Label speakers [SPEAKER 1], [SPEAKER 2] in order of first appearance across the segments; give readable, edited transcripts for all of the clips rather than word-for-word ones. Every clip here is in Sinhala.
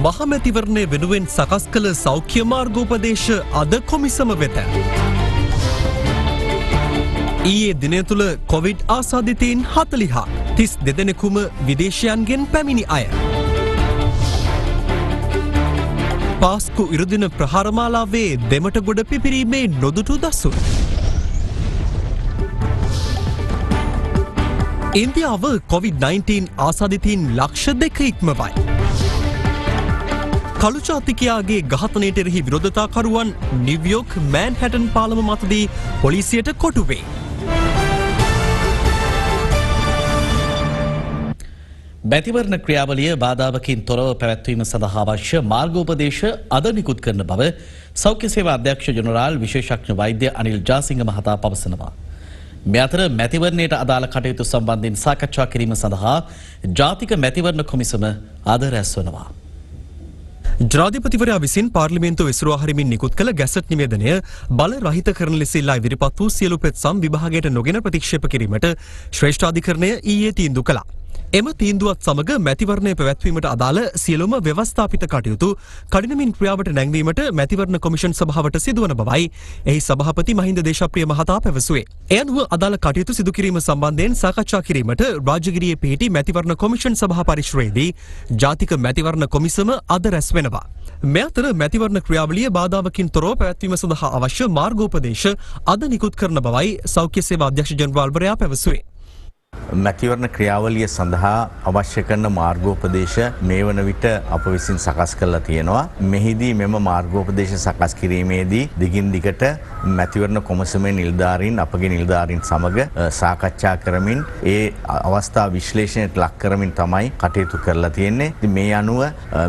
[SPEAKER 1] මහමැතිවරණය වෙනුවෙන් සකස් කළ සෞඛ්‍ය මාර්ගෝපදේශ අද කොමිසම වෙත. ඊයේ දිනය තුළ කොවිඩ් ආසාදිතයින් 32 දෙනෙකුම විදේශයන්ගෙන් පැමිණි අය. පාස්කු ඉරුදින ප්‍රහාරමාලාවේ දෙමට ගොඩ පිපිරීමේ නොදුටු දසුන්. ඉන්දියාව කොවිඩ්-19 ආසාදිතයින් ලක්ෂ 2 ඉක්මවයි. කළු ජාතිකයාගේ ඝාතනයට එරෙහි විරෝධතාකරුවන් නිව්යෝක් මෑන්හැටන් පාලම මතදී පොලිසියට කොටු වේ.
[SPEAKER 2] මැතිවරණ ක්‍රියාවලිය බාධාවකින් තොරව පැවැත්වීම සඳහා අවශ්‍ය මාර්ගෝපදේශ අද නිකුත් කරන බව සෞඛ්‍ය සේවා අධ්‍යක්ෂ ජනරාල් විශේෂඥ වෛද්‍ය අනිල් ජාසිංහ මහතා පවසනවා. මේ අතර මැතිවරණයට අදාළ කටයුතු සම්බන්ධයෙන් සාකච්ඡා කිරීම සඳහා ජාතික මැතිවරණ කොමිසම අද රැස්වනවා.
[SPEAKER 1] ජනාධිපතිවරයා විසින් පාර්ලිමේන්තුව විසිරුවා හරිමින් නිකුත් කළ ගැසට් නිවේදනය බල රහිත කරන ලෙස ඉල්ලා ඉදිරිපත් වූ සියලු පෙත්සම් විභාගයට නොගෙන ප්‍රතික්ෂේප කිරීමට ශ්‍රේෂ්ඨාධිකරණය ඊයේ තීන්දුව කළා. එම තීන්දුවත් සමග මැතිවරණය පැවැත්වීමට අදාළ සියලුම ව්‍යවස්ථාපිත කටයුතු කඩිනමින් ක්‍රියාවට නැංවීමට මැතිවරණ කොමිෂන් සභාවට සිදුවන බවයි එහි සභාපති මහින්ද දේශප්‍රිය මහතා පැවසුවේ. එය අනුව අදාළ කටයුතු සිදු කිරීම සම්බන්ධයෙන් සාකච්ඡා කිරීමට රාජගිරියේ පිහිටි මැතිවරණ කොමිෂන් සභා පරිශ්‍රයේදී ජාතික මැතිවරණ කොමිසම අද රැස් වෙනවා. මේ අතර මැතිවරණ ක්‍රියාවලිය බාධාවකින් තොරව පැවැත්වීම සඳහා අවශ්‍ය මාර්ගෝපදේශ අද නිකුත් කරන බවයි සෞඛ්‍ය සේවා අධ්‍යක්ෂ ජනරාල්වරයා පැවසුවේ.
[SPEAKER 3] මැතිවරණ ක්‍රියාවලිය සඳහා අවශ්‍ය කරන මාර්ගෝපදේශ මේ වන විට අප විසින් සකස් කරලා තියෙනවා. මෙහිදී මෙම මාර්ගෝපදේශ සකස් කිරීමේදී දිගින් දිගට මැතිවරණ කොමිසමේ නිලධාරීන් අපගේ නිලධාරීන් සමග සාකච්ඡා කරමින් ඒ අවස්ථා විශ්ලේෂණයට ලක් කරමින් තමයි කටයුතු කරලා තියෙන්නේ. ඉතින් මේ අනුව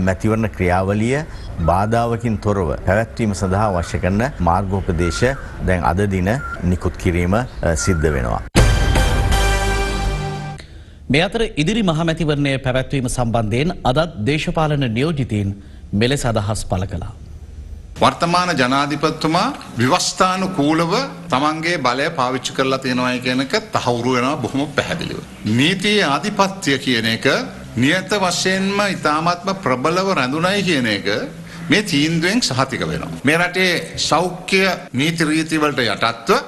[SPEAKER 3] මැතිවරණ ක්‍රියාවලිය බාධාවකින් තොරව පැවැත්වීම සඳහා අවශ්‍ය කරන මාර්ගෝපදේශ දැන් අද දින නිකුත් කිරීම සිද්ධ වෙනවා.
[SPEAKER 2] මේ අතර ඉදිරි මහමැතිවරණය පැවැත්වීම සම්බන්ධයෙන් අදත් දේශපාලන නියෝජිතයින් මෙලෙස අදහස් පළ කළා.
[SPEAKER 4] වර්තමාන ජනාධිපතිතුමා ව්‍යවස්ථානුකූලව තමන්ගේ බලය පාවිච්චි කරලා තියෙනවා කියන එක තහවුරු වෙනවා බොහොම පැහැදිලිව. නීතියේ ආධිපත්‍ය කියන එක නියත වශයෙන්ම ඉතාමත්ම ප්‍රබලව රැඳුණයි කියන එක මේ තීන්දුවෙන් සහතික වෙනවා. මේ රටේ සෞඛ්‍ය නීති රීති වලට යටත්ව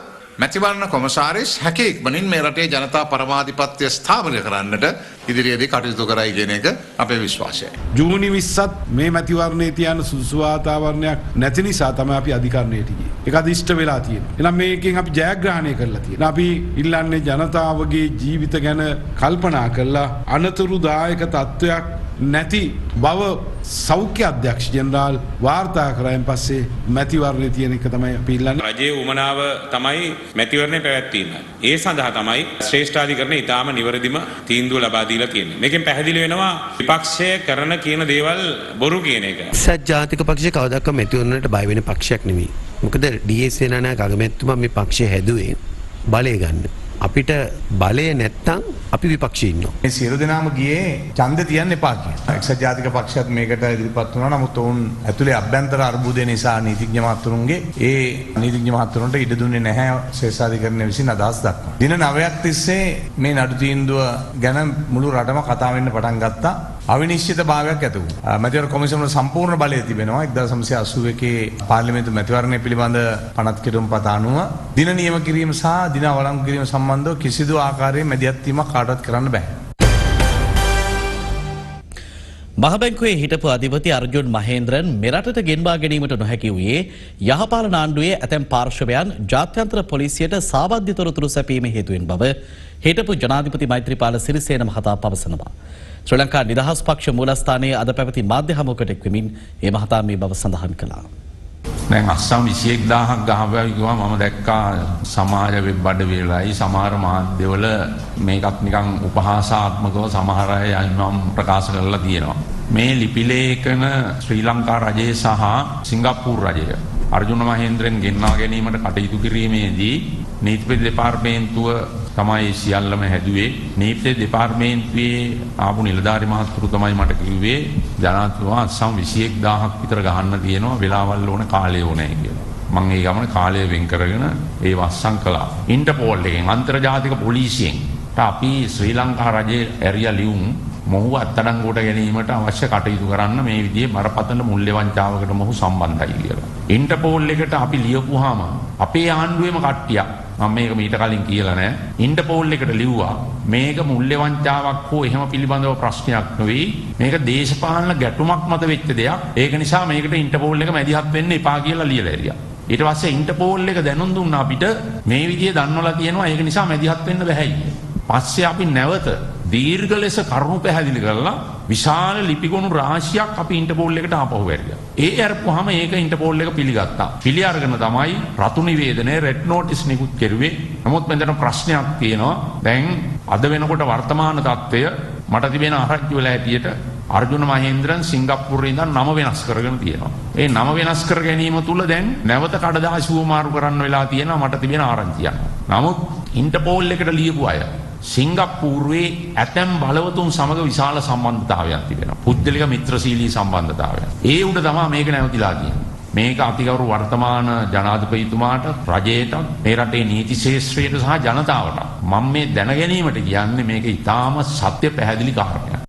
[SPEAKER 4] මැතිවරණ කොමසාරිස් හැකි ඉක්මනින් මේ රටේ ජනතා පරමාධිපත්‍ය ස්ථාපනය කරන්නට ඉදිරියේදී කටයුතු කරයි කියන එක අපේ විශ්වාසයයි.
[SPEAKER 5] ජූනි 20ත් මේ මැතිවරණයේ තියන සුදුසු වාතාවරණයක් නැති නිසා තමයි අපි අධිකරණයට ගියේ. ඒක අදිෂ්ට වෙලා තියෙනවා. එහෙනම් මේකෙන් අපි ජයග්‍රහණය කරලා තියෙනවා. අපි ඉල්ලන්නේ ජනතාවගේ ජීවිත ගැන කල්පනා කරලා අනතුරුදායක තත්ත්වයක් නැති බව සෞඛ්‍ය අධ්‍යක්ෂ ජනරාල් වාර්තා කරායින් පස්සේ මැතිවරණය තියෙන එක තමයි අපි ඉල්ලන්නේ.
[SPEAKER 6] රජයේ උමනාව තමයි මැතිවරණය පැවැත්වීම. ඒ සඳහා තමයි ශ්‍රේෂ්ඨාධිකරණය ඊටාම නිවැරදිම තීන්දුව ලබා දීලා තියෙන්නේ. මේකෙන් පැහැදිලි වෙනවා විපක්ෂය කරන කියන දේවල් බොරු කියන එක.
[SPEAKER 7] ජාතික පක්ෂය කවදාක මැතිවරණයට බය වෙන පක්ෂයක් නෙවෙයි. මොකද ඩී.එස්. සේනානායක අගමැතිතුමා මේ පක්ෂය හැදුවේ බලය ගන්න. අපිට බලය නැත්තම් අපි විපක්ෂයේ ඉන්නවා.
[SPEAKER 8] මේ සියලු දෙනාම ගියේ ඡන්ද තියන්න එපා කියලා. එක්සත් ජාතික පක්ෂයත් මේකට ඉදිරිපත් වුණා. නමුත් ඔවුන් ඇතුලේ අභ්‍යන්තර අර්බුදය නිසා නීතිඥ මහතුරුන්ගේ ඒ නීතිඥ මහතුරුන්ට ඉඩ දුන්නේ නැහැ ශේෂාධිකරණය විසින් අදහස් දක්වන්න. දින 9ක් තිස්සේ මේ නඩු තීන්දුව ගැන මුළු රටම කතා වෙන්න පටන් ගත්තා. අවිනිශ්චිත භාවයක් ඇති වුණා. මැතිවරණ කොමිසමේ සම්පූර්ණ බලය තිබෙනවා. 1981 පාර්ලිමේන්තු මැතිවරණය පිළිබඳ පනත් කෙටුම්පත අනුව දින නියම කිරීම සහ දින අවලංගු කිරීම සම්බන්ධව කිසිදු ආකාරයේ මැදිහත් වීමක් කාටවත් කරන්න බෑ.
[SPEAKER 2] මහබැංකුවේ හිටපු අධිපති අර්ජුන් මහේන්ද්‍රන් මෙරටට ගෙන්වා ගැනීමට නොහැකි වූයේ යහපාලන ආණ්ඩුවේ ඇතැම් පාර්ශවයන් ජාත්‍යන්තර පොලිසියට සාවද්‍ය තොරතුරු සැපීම හේතුවෙන් බව හිටපු ජනාධිපති මෛත්‍රීපාල සිරිසේන මහතා පවසනවා. ශ්‍රී ලංකා නිදහස් පක්ෂ මූලස්ථානයේ අද පැවති මාධ්‍ය හමුවකට එක්වෙමින් ඒ මහතා මේ බව සඳහන් කළා.
[SPEAKER 9] දැන් අස්සම් 21000ක් ගහපුවා කිව්වා මම දැක්කා සමාජ වෙබ් අඩවිවලයි සමහර මාධ්‍යවල මේකත් නිකන් උපහාසාත්මකව සමහර අය යම් ප්‍රකාශ කරලා තියෙනවා. මේ ලිපිලේඛන ශ්‍රී ලංකා රජය සහ සිංගප්පූරු රජය අර්ජුන මහේන්ද්‍රන් ගෙන්වා ගැනීමට කටයුතු කිරීමේදී නීතිපති දෙපාර්තමේන්තුව තමයි සියල්ලම හැදුවේ. නීති දෙපාර්තමේන්තුවේ ආපු නිලධාරි මහත්තුරු තමයි මට කිව්වේ ජනාධිපතිතුමා අස්සම් 21000ක් විතර ගහන්න තියෙනවා වෙලාවල් ඕන කාලය ඕනේ කියලා. මම ඒ ගමන කාලය වෙන් කරගෙන ඒ වස්සම් කළා. ඉන්ටර්පෝල් එකෙන් අන්තර්ජාතික පොලිසියෙන් අපි ශ්‍රී ලංකා රජයේ ඇරියා ලියුම් මොහු අත්අඩංගුවට ගැනීමට අවශ්‍ය කටයුතු කරන්න මේ විදිහේ බරපතල මුල්‍ය වංචාවකට මොහු සම්බන්ධයි කියලා. ඉන්ටර්පෝල් එකට අපි ලියපුවාම අපේ ආණ්ඩුවේම කට්ටියක් මම මේක මීට කලින් කියලා නෑ. ඉන්ටර්පෝල් එකට ලිව්වා මේක මුල්‍ය වංචාවක් හෝ එහෙම පිළිබඳව ප්‍රශ්නයක් නෙවෙයි. මේක දේශපාලන ගැටුමක් මත වෙච්ච දෙයක්. ඒක නිසා මේකට ඉන්ටර්පෝල් එක මැදිහත් වෙන්න එපා කියලා ලියලා ඇරියා. ඊට පස්සේ ඉන්ටර්පෝල් එක දැනුම් දුන්නා අපිට මේ විදිහේ දන්වලා තියෙනවා ඒක නිසා මැදිහත් වෙන්න බැහැයි. පස්සේ අපි නැවත දීර්ඝ ලෙස කරුණු පැහැදිලි කරලා විශාල ලිපිගොනු රාශියක් අපි ඉන්ටර්පෝල් එකට ආපහු වැරියා. ඒ අරපුවාම ඒක ඉන්ටර්පෝල් එක පිළිගත්තා. පිළි අරගෙන තමයි රතු නිවේදනයේ රෙඩ් නෝටිස් නිකුත් කෙරුවේ. නමුත් මෙතන ප්‍රශ්නයක් තියෙනවා. දැන් අද වෙනකොට වර්තමාන තත්ත්වය මට තිබෙන ආරංචි වල හැටියට අර්ජුන මහේන්ද්‍රන් සිංගප්පූරුවේ ඉඳන් නම වෙනස් කරගෙන තියෙනවා. ඒ නම වෙනස් කර ගැනීම තුල දැන් නැවත කඩදාසි වමාරු කරන්න වෙලා තියෙනවා මට තිබෙන ආරංචියක්. නමුත් ඉන්ටර්පෝල් එකට ලියපු අය සිංගප්පූරුවේ ඇතැම් බලවතුන් සමග විශාල සම්බන්ධතාවයක් තිබෙනවා. පුද්ගලික මිත්‍රශීලී සම්බන්ධතාවයක්. ඒ උඩ තමයි මේක නැවතිලා තියෙන්නේ. මේක අතිගෞරව වර්තමාන ජනාධිපතිතුමාට රජයට මේ රටේ නීති ශාස්ත්‍රයට සහ ජනතාවට මම මේ දැන ගැනීමට කියන්නේ මේක ඊටාම සත්‍ය පැහැදිලි කාරණයක්.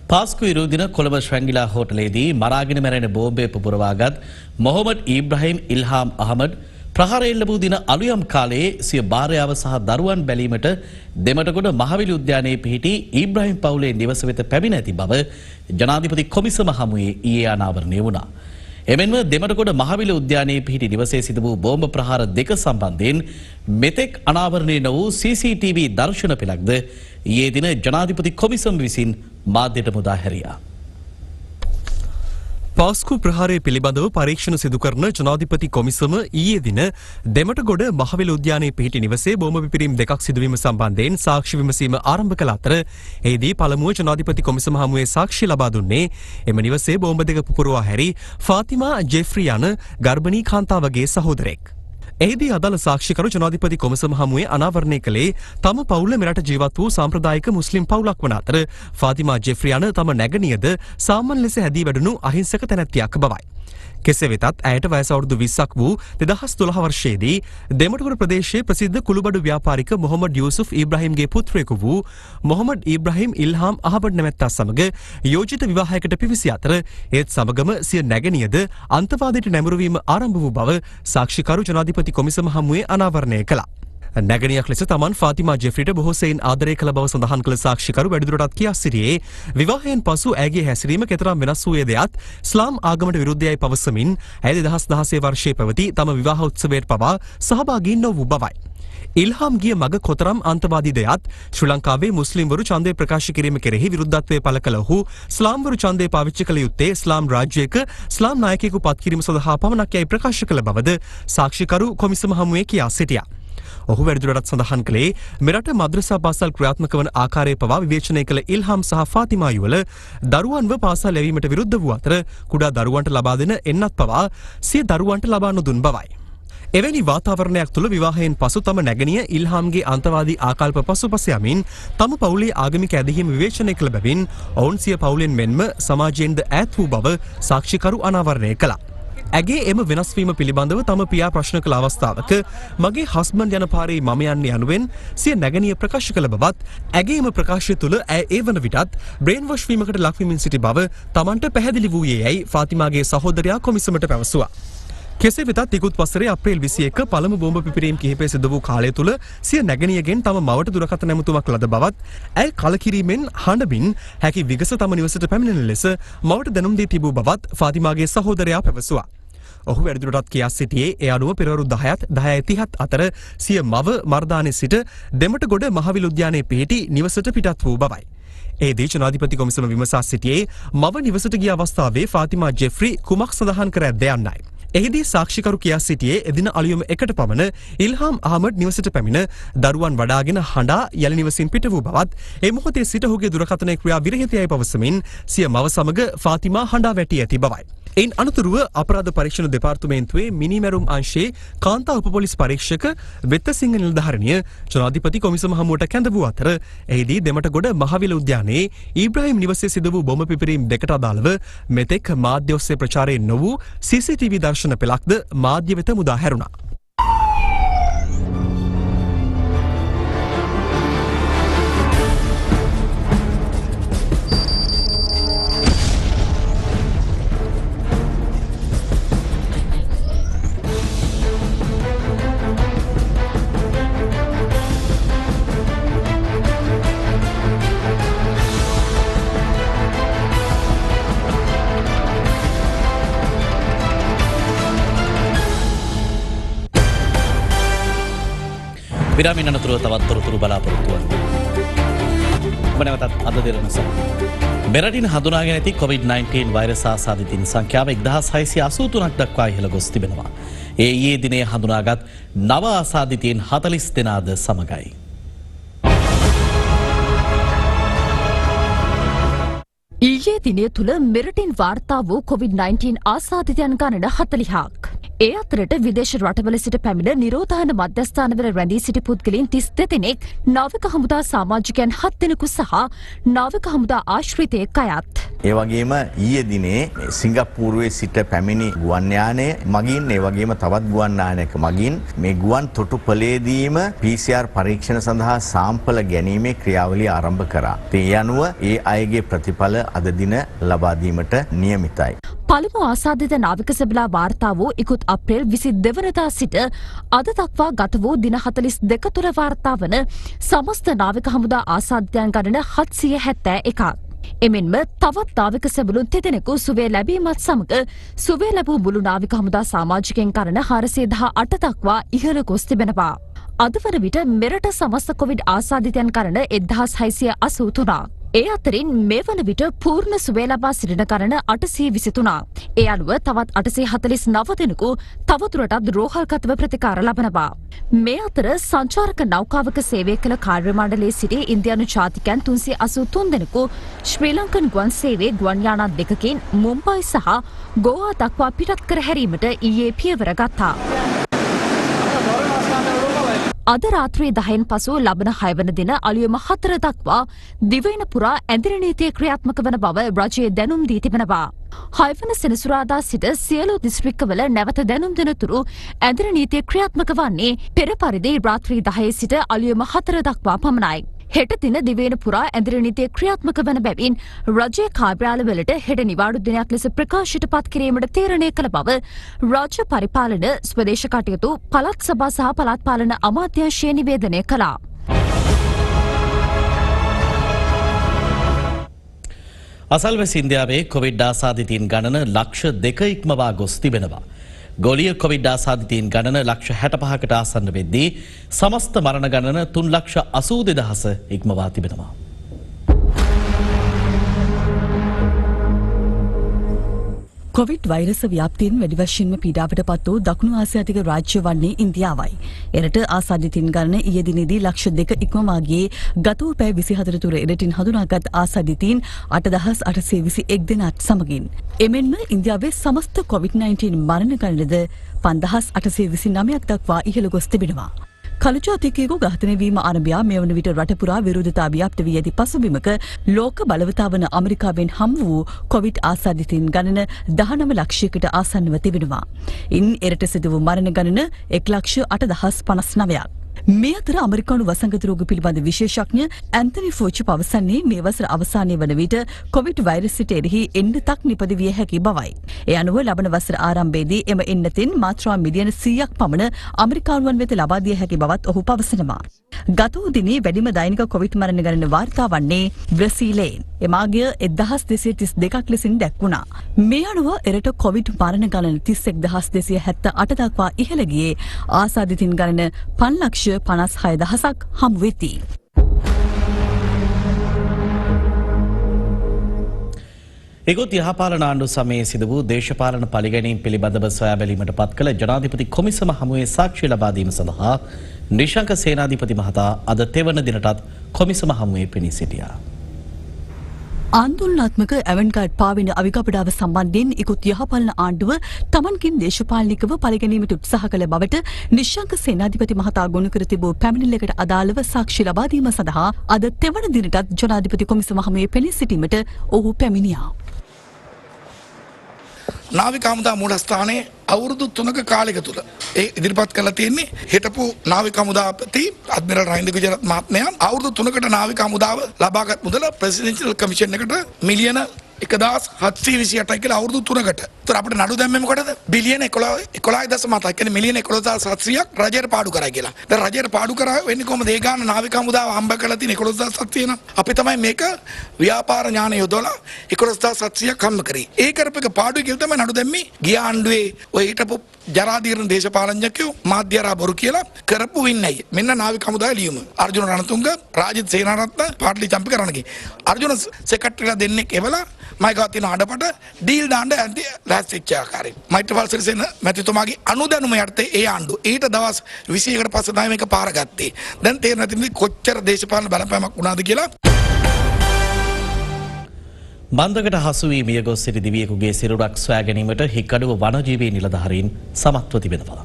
[SPEAKER 2] පාස්කු ඉරුදින කොළඹ ශ්‍රැංගිලා හෝටලේදී මරාගෙන මැරෙන බෝම්බය පුපුරවාගත් මොහොමඩ් ඊබ්‍රහීම් ඉල්හාම් අහමඩ් ප්‍රහාරය ලැබූ දින අලුයම් කාලයේ සිය භාර්යාව සහ දරුවන් බැලීමට දෙමටගොඩ මහවිලි උද්‍යානයේ පිහිටි ඊබ්‍රහීම් පවුලේ නිවස වෙත පැමිණ ඇති බව ජනාධිපති කොමිසම හමුවේ ඊයේ අනාවරණය වුණා. එමෙන්ම දෙමටගොඩ මහවිලි උද්‍යානයේ පිහිටි නිවසේ සිදු වූ බෝම්බ ප්‍රහාර දෙක සම්බන්ධයෙන් මෙතෙක් අනාවරණය නො වූ CCTV දර්ශන පෙළක්ද ඊයේ දින ජනාධිපති කොමිසම විසින් මාධ්‍යට මුදා හැරියා.
[SPEAKER 1] පාස්කු ප්‍රහාරය පිළිබඳව පරීක්ෂණ සිදු කරන ජනාධිපති කොමිසම ඊයේ දින දෙමටගොඩ මහවිල උද්‍යානයේ පිහිටි නිවසේ බෝම්බ පිපිරීම් දෙකක් සිදුවීම සම්බන්ධයෙන් සාක්ෂි විමසීම ආරම්භ කළ අතර එහිදී පළමුව ජනාධිපති කොමිසම හමුවේ සාක්ෂි ලබා දුන්නේ එම නිවසේ බෝම්බ දෙක පුපුරවා හැරි ෆාතිමා ජෙෆ්රි යන ගර්භණී කාන්තාවගේ සහෝදරයෙක්. එහිදී අදාළ සාක්ෂිකරු ජනාධිපති කොමිසම හමුවේ අනාවරණය කළේ තම පවුල මෙරට ජීවත් වූ සාම්ප්‍රදායික මුස්ලිම් පවුලක් වන අතර ෆාතිමා ජෙෆ්රි යන තම නැගණියද සාමාන්‍ය ලෙස හැදී වැඩුණු අහිංසක තැනැත්තියක් බවයි. කෙසේ වෙතත් ඇයට වයස අවුරුදු 20ක් වූ 2012 වර්ෂයේදී දෙමටගොඩ ප්‍රදේශයේ ප්‍රසිද්ධ කුළුබඩු ව්‍යාපාරික මොහොමඩ් යූසුෆ් ඊබ්‍රහීම්ගේ පුත්‍රයෙකු වූ මොහොමඩ් ඊබ්‍රහීම් ඉල්හාම් අහමඩ් නැමැත්තා සමග යෝජිත විවාහයකට පිවිසි අතර ඒත් සමගම සිය නැගණියද අන්තවාදයට නැඹුරුවීම ආරම්භ වූ බව සාක්ෂිකරු ජනාධිපති කොමිසම හමුවේ අනාවරණය කළා. නැගණියක් ලෙස තමන් ෆාතිමා ජෙෆ්රිට බොහෝ සෙයින් ආදරය කළ බව සඳහන් කළ සාක්ෂිකරු වැඩිදුරටත් කියා සිටියේ විවාහයෙන් පසු ඇගේ හැසිරීම කෙතරම් වෙනස් වූයේ දයත් ඉස්ලාම් ආගමට විරුද්ධයයි පවසමින් ඇය 2016 වර්ෂයේ පැවති තම විවාහ උත්සවයට පවා සහභාගී නොවූ බවයි. ඉල්හාම් ගිය මග කොතරම් අන්තවාදී දයත් ශ්‍රී ලංකාවේ මුස්ලිම්වරු ඡන්දය ප්‍රකාශ කිරීම කෙරෙහි විරුද්ධත්වය පළ කළ ඔහු ඉස්ලාම්වරු ඡන්දය පාවිච්චි කළ යුත්තේ ඉස්ලාම් රාජ්‍යයක ඉස්ලාම් නායකයෙකු පත් කිරීම සඳහා පමණක් යයි ප්‍රකාශ කළ බවද සාක්ෂිකරු කොමිසම හමුවේ කියා සිටියා. ඔහු වැඩිදුරටත් සඳහන් කළේ මෙරට මද්‍රසා පාසල් ක්‍රියාත්මක වන ආකාරය පවා විවේචනය කළ ඉල්හාම් සහ ෆාතිමා යුවල දරුවන්ව පාසල් යැවීමට විරුද්ධ වූ අතර කුඩා දරුවන්ට ලබා දෙන එන්නත් පවා සිය දරුවන්ට ලබා නොදුන් බවයි. එවැනි වාතාවරණයක් තුළ විවාහයෙන් පසු තම නැගණිය ඉල්හාම්ගේ අන්තවාදී ආකල්ප පසුපස යමින් තම පවුලේ ආගමික ඇදහිීම විවේචනය කළ බැවින් ඔවුන් සිය පවුලෙන් මෙන්ම සමාජයෙන්ද ඈත් වූ බව සාක්ෂිකරු අනාවරණය කළා. ඇගේ එම වෙනස්වීම පිළිබඳව තම පියා ප්‍රශ්න කළ අවස්ථාවක මගේ හස්බන්ඩ් යන පාරේ මම යන්නේ යනුවෙන් සිය නැගණිය ප්‍රකාශ කළ බවත් ඇගේ එම ප්‍රකාශය තුළ ඇය ඒ වන විටත් බ්‍රේන් වොෂ් වීමකට ලක්වමින් සිටි බව තමන්ට පැහැදිලි වූයේ යැයි ෆාතිමාගේ සහෝදරයා කොමිසමට පැවසුවා. කෙසේ වෙතත් ඉකුත් වසරේ අප්‍රේල් 21 පළමු බෝම්බ පිපිරීම් කිහිපය සිදු වූ කාලය තුල සිය නැගණියගෙන් තම මවට දුරකථන ඇමතුමක් ලද බවත් ඇය කලකිරීමෙන් හඬමින් හැකි විගස තම නිවසට පැමිණෙන ලෙස මවට දැනුම් දී තිබූ බවත් ෆාතිමාගේ සහෝදරයා පැවසුවා. ඔහු වැඩිදුරටත් කියා සිටියේ ඒ අනුව පෙරවරු 10ත් 10:30ත් අතර සිය මව මර්දානේ සිට දෙමටගොඩ මහවිල උද්‍යානයේ පිහිටි නිවසට පිටත් වූ බවයි. එහිදී ජනාධිපති කොමිසම විමසා සිටියේ මව නිවසට ගිය අවස්ථාවේ ෆාතිමා ජෙෆ්රි කුමක් සඳහන් කර ඇද්ද යන්නයි. එහිදී සාක්ෂිකරු කියා සිටියේ එදින අලුයම එකට පමණ ඉල්හාම් අහමඩ් නිවසට පැමිණ දරුවන් වඩාගෙන හඬා යලි නිවසින් පිට වූ බවත් ඒ මොහොතේ සිට ඔහුගේ දුරකථනයේ ක්‍රියා විරහිතයයි පවසමින් සිය මව සමග ෆාතිමා හඬා වැටී ඇති බවයි. එයින් අනතුරුව අපරාධ පරීක්ෂණ දෙපාර්තමේන්තුවේ මිනිමැරුම් අංශයේ කාන්තා උපපොලිස් පරීක්ෂක වෙත්තසිංහ නිලධාරණිය ජනාධිපති කොමිසම හමුවට කැඳ වූ අතර එහිදී දෙමටගොඩ මහවිල උද්‍යානයේ ඊබ්‍රහීම් නිවසේ සිදු වූ බොම්බ පිපිරීම් දෙකට අදාළව මෙතෙක් මාධ්‍ය ඔස්සේ ප්‍රචාරය නො වූ CCTV දර්ශන පෙළක්ද මාධ්‍ය වෙත මුදා හැරුණා.
[SPEAKER 2] විරාමයෙන් අනතුරුව තවත් තොරතුරු බලාපොරොත්තු වන්න. මනවතත් අද දෙරණ සම. මෙරටින් හඳුනාගෙන ඇති COVID-19 වෛරස් ආසාදිතින් සංඛ්‍යාව 1683ක් දක්වා ඉහළ ගොස් තිබෙනවා. ඒ ඊයේ දිනේ හඳුනාගත් නව ආසාදිතයින් 40 දෙනාද සමගයි.
[SPEAKER 10] ඊයේ දිනය තුළ මෙරටින් වාර්තා වූ COVID-19 ආසාදිතයන් ගණන 40ක්. ඒ අතරට විදේශ රටවල සිට පැමිණ නිරෝධායන මධ්‍යස්ථානවල රැඳී සිටි පුද්ගලයන් 32 දෙනෙක් නාවික හමුදා සමාජිකයන් 7 දෙනෙකු සහ නාවික හමුදා ආශ්‍රිතයෙක් අයත්.
[SPEAKER 3] ඒ වගේම ඊයේ දිනේ සිංගප්පූරුවේ සිට පැමිණි ගුවන් යානය මගින් ඒ වගේම තවත් ගුවන් යානයක මගින් මේ ගුවන් තොටුපළේදීම PCR පරීක්ෂණ සඳහා සාම්පල ගැනීමේ ක්‍රියාවලිය ආරම්භ කරා. ඒ අනුව ඒ අයගේ ප්‍රතිඵල අද දින ලබා දීමට නියමිතයි.
[SPEAKER 10] පළමු ආසාදිත නාවික සෙබලා වාර්තා වූ ඉකුත් අප්‍රේල් 22 වනදා සිට අද දක්වා ගත වූ දින 42 තුළ වාර්තා වන සමස්ත නාවික හමුදා ආසාදිතයන් ගණන 771ක්. එමෙන්ම තවත් නාවික සෙබළුන් 3 දෙනෙකු සුවය ලැබීමත් සමග සුවය ලැබූ මුළු නාවික හමුදා සමාජිකයන් ගණන 418 දක්වා ඉහළ ගොස් තිබෙනවා. අද වන විට මෙරට සමස්ත කොවිඩ් ආසාදිතයන් ගණන 1683ක්. ඒ අතරින් මේ වන විට පූර්ණ සුවය ලබා සිටින ගණන 823ක්. ඒ අනුව තවත් 849 දෙනෙකු තවදුරටත් රෝහල්ගතව ප්‍රතිකාර ලබනවා. මේ අතර සංචාරක නෞකාවක සේවය කළ කාර්ය මණ්ඩලයේ සිටි ඉන්දියානු ජාතිකයන් 383 දෙනෙකු ශ්‍රී ලංකන් ගුවන් සේවයේ ගුවන් යානා දෙකකින් මුම්බයි සහ ගෝවා දක්වා පිටත් කර හැරීමට ඊයේ පියවර ගත්තා. අද රාත්‍රී 10න් පසු ලබන 6 වන දින අලුයම 4 දක්වා දිවයින පුරා ඇඳිරි නීතිය ක්‍රියාත්මක වන බව රජය දැනුම් දී තිබෙනවා. 6 වන සෙනසුරාදා සිට සියලු දිස්ත්‍රික්කවල නැවත දැනුම් දෙනතුරු ඇඳිරි නීතිය ක්‍රියාත්මක වන්නේ පෙර පරිදි රාත්‍රී 10 සිට අලුයම 4 දක්වා පමණයි. හෙට දින දිවයින පුරා ඇඳිරි නීතිය ක්‍රියාත්මක වන බැවින් රජයේ කාර්යාලවලට හෙට නිවාඩු දිනයක් ලෙස ප්‍රකාශයට පත් කිරීමට තීරණය කළ බව රාජ්‍ය පරිපාලන ස්වදේශ කටයුතු පළාත් සභා සහ පළාත් පාලන අමාත්‍යාංශය නිවේදනය කළා.
[SPEAKER 2] අසල්වැසි ඉන්දියාවේ කොවිඩ් ආසාදිතයින් ගණන ලක්ෂ 2 ඉක්මවා ගොස් තිබෙනවා. ගෝලීය කොවිඩ් ආසාදිතයින් ගණන ලක්ෂ 65කට ආසන්න වෙද්දී සමස්ත මරණ ගණන 3,82,000 ඉක්මවා තිබෙනවා.
[SPEAKER 11] කොවිඩ් වෛරස ව්‍යාප්තියෙන් වැඩි වශයෙන්ම පීඩාවට පත් වූ දකුණු ආසියාතික රාජ්‍ය වන්නේ ඉන්දියාවයි. එරට ආසාදිතයින් ගණන ඊයේ දිනේදී ලක්ෂ 2 ඉක්මවා ගියේ ගත වූ පැය 24 තුර එරටින් හඳුනාගත් ආසාදිතයින් 8,821 දෙනාත් සමගින්. එමෙන්ම ඉන්දියාවේ සමස්ත COVID-19 මරණ ගණනද 5,829ක් දක්වා ඉහළ ගොස් තිබෙනවා. කළුජාතිකයෙකු ඝාතනය වීම ආරම්භයා මේ වන විට රට පුරා විරෝධතා ව්‍යාප්ත වී ඇති පසුබිමක ලෝක බලවතා වන ඇමරිකාවෙන් හමු වූ කොවිඩ් ආසාදිතයින් ගණන 19 ලක්ෂයකට ආසන්නව තිබෙනවා. ඉන් එරට සිදු වූ මරණ ගණන 1,08,059ක්. මේ අතර ඇමරිකානු වසංගත රෝග පිළිබඳ විශේෂඥ ඇන්තනි ෆෝචි පවසන්නේ මේ වසර අවසානයේ වන විට කොවිඩ් වෛරසයට එරෙහි එන්නතක් නිපද විය හැකි බවයි. ඒ අනුව ලබන වසර ආරම්භයේදී එම එන්නතින් මාත්‍රා මිලියන 100ක් පමණ ඇමරිකානුවන් වෙත ලබා දිය හැකි බවත් ඔහු පවසනවා. ගත වූ දිනේ වැඩිම දෛනික කොවිඩ් මරණ ගණන වාර්තා වන්නේ බ්‍රසීලයෙන්. එමාගය 1,232ක් ලෙසින් දැක්වුණා. මේ අනුව එරට කොවිඩ් මරණ ගණන 31,278 දක්වා ඉහළ ගියේ ආසාදිතයින් ගණන 5,56,000ක් හමු වෙති.
[SPEAKER 2] එකොත් යහපාලන ආණ්ඩු සමයේ සිදු වූ දේශපාලන පරිගැනීම් පිළිබඳව සොයා බැලීමට පත් කළ ජනාධිපති කොමිසම හමුවේ සාක්ෂි ලබා දීම සඳහා නිශංක සේනාධිපති මහතා අද තෙවන දිනටත් කොමිසම හමුවේ පෙනී සිටියා.
[SPEAKER 11] ආන්දෝලනාත්මක ඇවන්ගාඩ් පාවෙන අවිකපඩාව සම්බන්ධයෙන් ඉකුත් යහපාලන ආණ්ඩුව තමන්ගෙන් දේශපාලනිකව පරිගැනීමට උත්සාහ කළ බවට නිශ්ශංක සේනාධිපති මහතා ගොනු කර තිබූ පැමිණිල්ලකට අදාළව සාක්ෂි ලබා දීම සඳහා අද තෙවන දිනටත් ජනාධිපති කොමිසම හමුවේ පෙනී සිටීමට ඔහු පැමිණියා.
[SPEAKER 12] නාවික හමුදා මූලස්ථානයේ අවුරුදු 3ක කාලයක තුල ඒ ඉදිරිපත් කරලා තියෙන්නේ හිටපු නාවික හමුදාපති අද්මිරල් රහින්ද විජේරත්න මහත්මයා අවුරුදු 3කට නාවික හමුදාව ලබාගත් මුදල ප්‍රෙසිඩෙන්ෂල් කමිෂන් එකට මිලියන 1728 කියලා අවුරුදු 3කට. ඒතර අපිට නඩු දැම්මේ මොකටද? බිලියන 11.7ක් කියන්නේ මිලියන 11700ක් රජයට පාඩු කරා කියලා. දැන් රජයට පාඩු කරා වෙන්නේ කොහමද? ඒ ගාන නාවික හමුදාව හම්බ කරලා තියෙන 11700 න. අපි තමයි මේක ව්‍යාපාර ඥාන යොදවලා 11700ක් හම්බ කරේ. ඒ කරපේක පාඩුවේ කියලා තමයි නඩු දැම්මේ. ගිය ආණ්ඩුවේ ඔය හිටපු ජරාදීර්ණ දේශපාලඥයෝ මාධ්‍යරා බොරු කියලා කරපු වින්නයි. මෙන්න නාවික හමුදාවේ ලියුම. අර්ජුන රණතුංග, රාජිත් සේනාරත්න, පාටලි චම්පික රණගේ. අර්ජුන සෙක්‍රටරිලා දෙන්නෙක් එවලා මයිකා තියෙන අඩපට ඩීල් දාන්න ඇන්ති ලෑස්තිච්ච ආකාරයි. මෛත්‍රීපාල සිරිසේන මැතිතුමාගේ අනුදැනුම යටතේ ඒ ආණ්ඩුව ඊට දවස් 21කට පස්සේ තමයි මේක පාර ගත්තේ. දැන් තේරෙන්නේ නැති කොච්චර දේශපාලන බලපෑමක් වුණාද කියලා.
[SPEAKER 2] බන්ධකට හසු වී මියගොස් සිටි දිවියෙකුගේ සිරුරක් සොයා ගැනීමට හික්කඩුව වනජීවී නිලධාරීන් සමත්ව තිබෙනවා.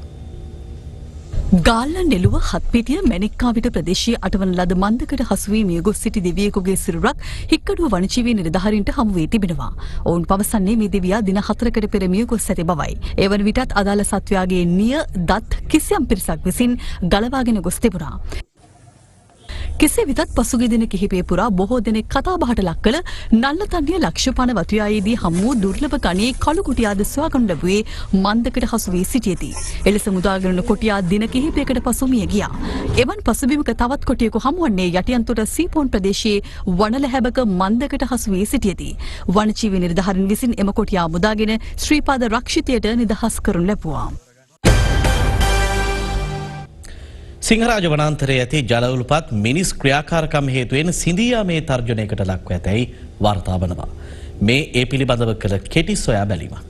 [SPEAKER 11] ගාල්ල නෙළුව හත්පිටිය මැණික්කාවිට ප්‍රදේශයේ අටවන ලද මන්දකට හසු වී මියගොස් සිටි දිවියෙකුගේ සිරුරක් හික්කඩුව වනජීවී නිලධාරීන්ට හමු වී තිබෙනවා. ඔවුන් පවසන්නේ මේ දිවියා දින 4කට පෙර මියගොස් ඇති බවයි. එවන විටත් අදාළ සත්වයාගේ නිය දත් කිසියම් පිරිසක් විසින් ගලවාගෙන ගොස් තිබුණා. කෙසේ වෙතත් පසුගිය දින කිහිපය පුරා බොහෝ දෙනෙක් කතාබහට ලක් කළ නල්ලතන්නිය ලක්ෂපාන වතුයායේදී හමු වූ දුර්ලභ ගණයේ කළු කුටියාද සොයාගනු ලැබුවේ මන්දකට හසු වී සිටියේදී. එලෙස මුදාගෙන කොටියා දින කිහිපයකට පසු මිය ගියා. එවන් පසුබිමක තවත් කොටියෙකු හමුවන්නේ යටියන්තොට සීපෝන් ප්‍රදේශයේ වනලැහැබක මන්දකට හසු වී සිටියේදී. වනජීවී නිලධාරීන් විසින් එම කොටියා මුදාගෙන ශ්‍රීපාද රක්ෂිතයට නිදහස් කරනු ලැබුවා.
[SPEAKER 2] සිංහරාජ වනාන්තරයේ ඇති ජලවලුපත් මිනිස් ක්‍රියාකාරකම් හේතුවෙන් සිඳියාමේ තර්ජනයකට ලක්ව ඇතැයි වාර්තා වනවා. මේ ඒ පිළිබඳව කළ කෙටි සොයා බැලීමක්.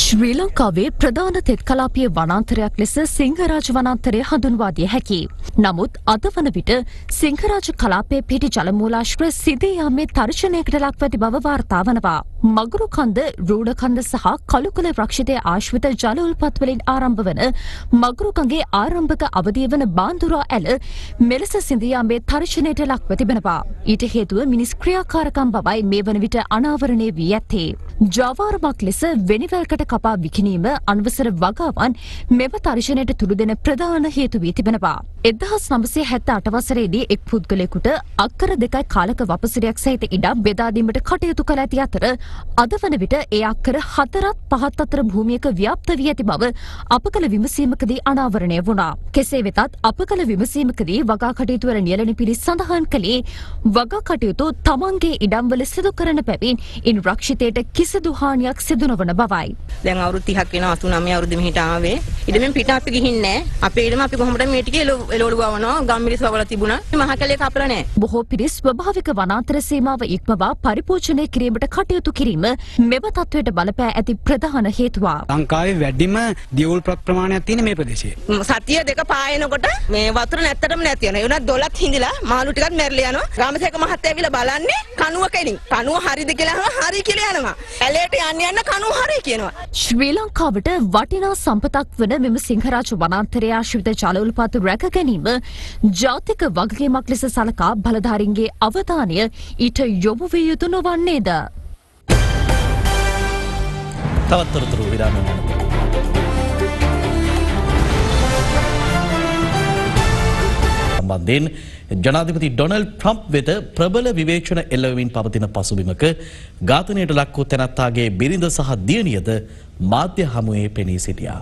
[SPEAKER 10] ශ්‍රී ලංකාවේ ප්‍රධාන තෙත් කලාපීය වනාන්තරයක් ලෙස සිංහරාජ වනාන්තරය හඳුන්වා දිය හැකියි. නමුත් අද වන විට සිංහරාජ කලාපයේ පිහිටි ජලමූලාශ්‍ර සිඳී යාමේ තර්ජනයකට ලක්ව ඇති බව වාර්තා වනවා. මගුරු කන්ද, රූඩ කන්ද සහ කළුකුල රක්ෂිතයේ ආශ්‍රිත ජල උල්පත් වලින් ආරම්භ වන මගුරු කඟේ ආරම්භක අවධිය වන බාන්දුරා ඇල මෙලෙස සිඳී යාමේ තර්ජනයට ලක්ව තිබෙනවා. ඊට හේතුව මිනිස් ක්‍රියාකාරකම් බවයි මේ වන විට අනාවරණය වී ඇත්තේ. ජාවාරමක් ලෙස වෙනිවැල්කට කපා විකිණීම අනවසර වගාවන් මෙම තර්ජනයට තුඩු දෙන ප්‍රධාන හේතු වී තිබෙනවා. 1978 වසරේදී එක් පුද්ගලයෙකුට අක්කර 2යි කාලක වපසිරියක් සහිත ඉඩම් බෙදා දීමට කටයුතු කළ ඇති අතර අද වන විට ඒ අක්කර 4ත් 5ත් අතර භූමියක ව්‍යාප්ත වී ඇති බව අප කළ විමසීමකදී අනාවරණය වුණා. කෙසේ වෙතත් අප කළ විමසීමකදී වගා කටයුතු වල නියැලෙන පිරිස සඳහන් කළේ වගා කටයුතු තමන්ගේ ඉඩම්වල සිදු කරන බැවින් ඉන් රක්ෂිතයට කිසිදු හානියක් සිදු නොවන බවයි.
[SPEAKER 13] දැන් අවුරුදු 30ක් වෙනවා 89 අවුරුද්දෙ මෙහිට ආවේ. ඉඩමෙන් පිට අපි ගිහින් නැහැ. අපේ ඉඩම අපි කොහොමද මේ ටිකේ එළවලු ගවනවා ගම්මිරිස් වවලා තිබුණා. මහ කැලේ කපලා නැහැ.
[SPEAKER 10] බොහෝ පිරිස් ස්වභාවික වනාන්තර සීමාව ඉක්මවා පරිපෝෂණය කිරීමට කටයුතු කිරීම මෙම තත්වයට බලපෑ ඇති ප්‍රධාන හේතුවක්.
[SPEAKER 14] ලංකාවේ වැඩිම දියවුල් ප්‍රමාණයක් තියෙන මේ ප්‍රදේශයේ.
[SPEAKER 13] සතිය දෙක පායනකොට මේ වතුර නැත්තටම නැති වෙනවා. ඒ උනත් දොලත් හිඳිලා මාළු ටිකක් මැරිලා යනවා. ගාමසේක මහත්තයා ඇවිල්ලා බලන්නේ කණුව කෙලින්. කණුව හරිද කියලා අහනවා හරි කියලා යනවා. ඇලේට යන්න කණුව හරි කියනවා.
[SPEAKER 10] ශ්‍රී ලංකාවට වටිනා සම්පතක් වන මෙම සිංහරාජ වනාන්තරයේ ආශ්‍රිත ජල උල්පත් රැක ගැනීම ජාතික වගකීමක් ලෙස සලකා බලධාරීන්ගේ අවධානය ඊට යොමු විය යුතු නොවන්නේද?
[SPEAKER 2] තවත් තොරතුරු විරාමයෙන් අනතුරුව. සම්බන්ධයෙන් ජනාධිපති ඩොනල්ඩ් ට්‍රම්ප් වෙත ප්‍රබල විවේචන එල්ලවමින් පවතින පසුබිමක ඝාතනයට ලක් වූ තැනැත්තාගේ බිරිඳ සහ දියණියද මාධ්‍ය හමුවේ පෙනී සිටියා.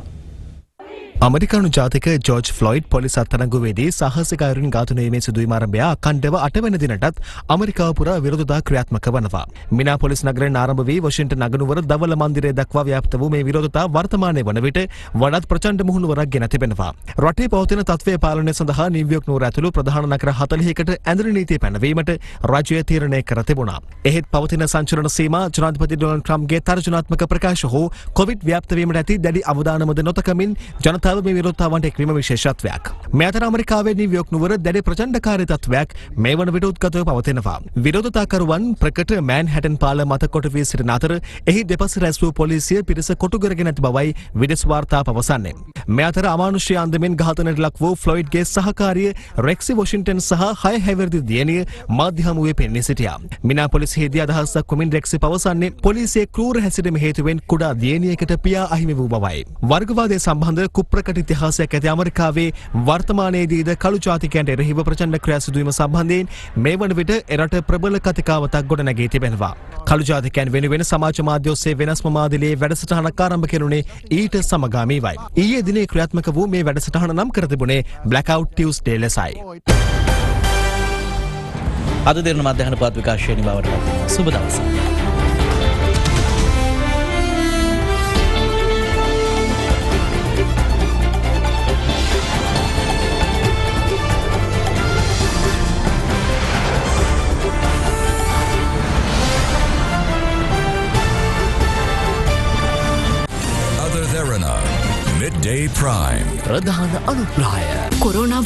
[SPEAKER 1] අමරිකානු ජාතික ජෝර්ජ් ෆ්ලොයිඩ් පොලිස් අත්අඩංගුවේදී සාහසික අයුරින් ඝාතනයේ සිදුවීම ආරම්භය අඛණ්ඩව 8 වෙනි දිනටත් අමරිකාව පුරා විරෝධතා ක්‍රියාත්මක වනවා. මිනාපොලිස් නගරයෙන් ආරම්භ වී වොෂින්ටන් නගනුවර දවල මන්දිරය දක්වා ව්‍යාප්ත වූ මේ විරෝධතා වර්තමානයේ වන විට වඩාත් ප්‍රචණ්ඩ මුහුණුවරක් ගෙන තිබෙනවා. රටේ පවතින තත්ත්වය පාලනය සඳහා නිව්යෝක් නුවර ඇතුළු ප්‍රධාන නගර 40කට ඇඳරි නීතිය පැනවීමට රජය තීරණය කර තිබුණා. එහෙත් පවතින සංචලන සීමා ජනාධිපති ඩොනල්ඩ් ට්‍රම්ප්ගේ තර්ජනාත්මක ප්‍රකාශ හෝ කොවිඩ් ව්‍යාප්ත වීමට ඇති දැඩි අවදානමද නොතකමින් ජනතාව මේ විරෝධතාවන්ට එක්වීම විශේෂත්වයක්. මේ අතර ඇමරිකාවේ නිව්යෝක් නුවර දැඩි ප්‍රචණ්ඩකාරී තත්ත්වයක් මේ වන විට උද්ගතව පවතිනවා. විරෝධතාකරුවන් ප්‍රකට මෑන්හැටන් පාල මත කොට වී සිටින අතර එහි දෙපස රැස් වූ පොලිසිය පිරිස කොටු කරගෙන ඇති බවයි විදෙස් වාර්තා පවසන්නේ. මේ අතර අමානුෂ්‍ය අන්දමින් ඝාතනයට ලක් වූ ෆ්ලොයිඩ්ගේ සහකාරිය රෙක්සි වොෂින්ටන් සහ 6 හැවිරිදි දියණිය මාධ්‍ය හමුවේ පෙනී සිටියා. මිනාපොලිසයේදී අදහස් දක්වමින් රෙක්සි පවසන්නේ පොලිසියේ ක්‍රූර හැසිරීම හේතුවෙන් කුඩා දියණියකට පියා අහිමි වූ බවයි. වර්ගවාදය සම්බන්ධ කුප්ප අප්‍රකට ඉතිහාසයක් ඇති ඇමරිකාවේ වර්තමානයේදීද කළු ජාතිකයන්ට එරෙහිව ප්‍රචණ්ඩ ක්‍රියා සිදුවීම සම්බන්ධයෙන් මේ වන විට එරට ප්‍රබල කතිකාවතක් ගොඩනැගී තිබෙනවා. කළු ජාතිකයන් වෙනුවෙන් සමාජ මාධ්‍ය ඔස්සේ වෙනස්ම මාදිලේ වැඩසටහනක් ආරම්භ කෙරුණේ ඊට සමගාමීවයි. ඊයේ දිනේ ක්‍රියාත්මක වූ මේ වැඩසටහන නම් කර තිබුණේ Blackout Tuesday ලෙසයි.
[SPEAKER 2] අද දෙරණ මධ්‍යහන පාත් විකාශය නිමවට පත් වෙනවා. සුබ දවසක්.
[SPEAKER 15] Midday Prime.
[SPEAKER 1] ප්‍රධාන අනුග්‍රහය කොරෝනා